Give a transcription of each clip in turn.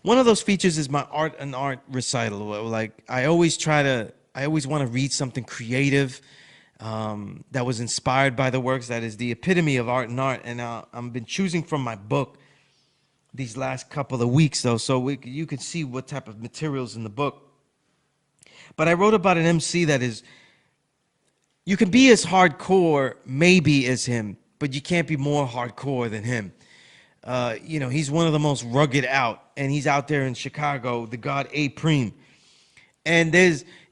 One of those features is my art recital. Like I always want to read something creative that was inspired by the works. That is the epitome of art and art. And I've been choosing from my book these last couple of weeks, though, so you can see what type of materials in the book. But I wrote about an MC that is, you can be as hardcore maybe as him, but you can't be more hardcore than him. He's one of the most rugged out, and he's out there in Chicago, the god Apreme. And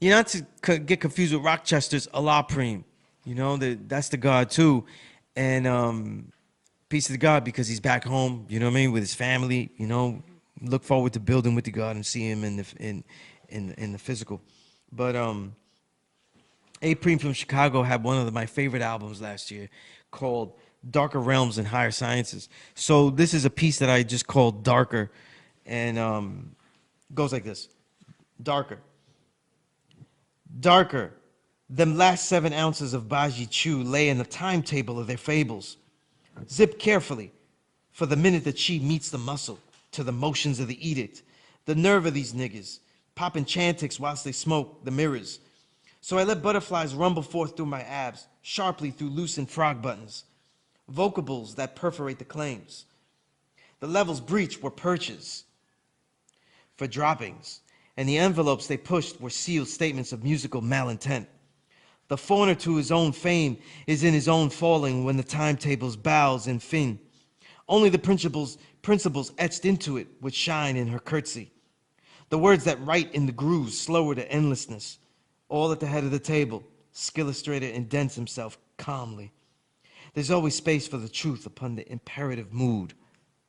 you're not to get confused with Rochester's Alapreme. That's the god too. And peace to the god, because he's back home, you know what I mean, with his family. Look forward to building with the god and see him in the physical. But Apreme from Chicago had one of my favorite albums last year called Darker Realms and Higher Sciences. So this is a piece that I just called Darker, and goes like this. Darker. Darker. Them last 7 ounces of Baji Chiew lay in the timetable of their fables. Zip carefully, for the minute that she meets the muscle, to the motions of the edict. The nerve of these niggas, popping chantix whilst they smoke the mirrors. So I let butterflies rumble forth through my abs, sharply through loosened frog buttons. Vocables that perforate the claims. The levels breached were perches for droppings, and the envelopes they pushed were sealed statements of musical malintent. The fawner to his own fame is in his own falling when the timetables bows in fin. Only the principles etched into it would shine in her curtsy. The words that write in the grooves slower to endlessness. All at the head of the table, Skillastrator indents himself calmly. There's always space for the truth upon the imperative mood,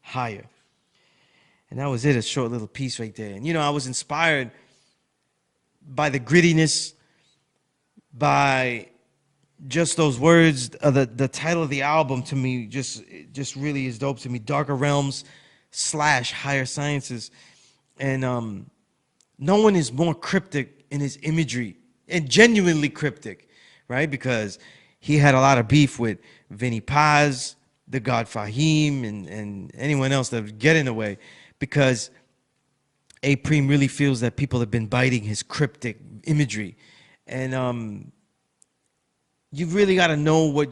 higher. And that was it, a short little piece right there. And I was inspired by the grittiness, by just those words. The title of the album to me just really is dope to me. Darker Realms / Higher Sciences. And no one is more cryptic in his imagery, and genuinely cryptic, right? Because he had a lot of beef with Vinnie Paz, the God Fahim, and anyone else that would get in the way, because Apreme really feels that people have been biting his cryptic imagery. And you've really got to know what,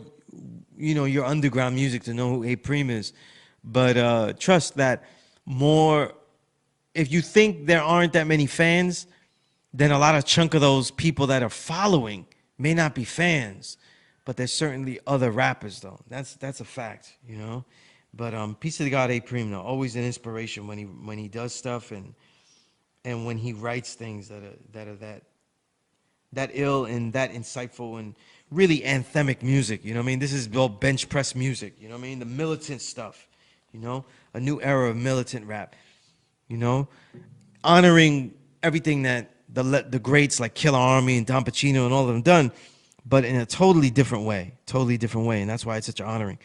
your underground music to know who Apreme is. But trust that if you think there aren't that many fans, then a lot of chunk of those people that are following may not be fans. But there's certainly other rappers, though. That's a fact, But peace to the god Apreme, though, always an inspiration when he does stuff and when he writes things that are that ill and that insightful and really anthemic music. You know what I mean? This is all bench press music. You know what I mean? The militant stuff. A new era of militant rap. Honoring everything that the greats like Killer Army and Don Pacino and all of them done, but in a totally different way, and that's why it's such an honoring.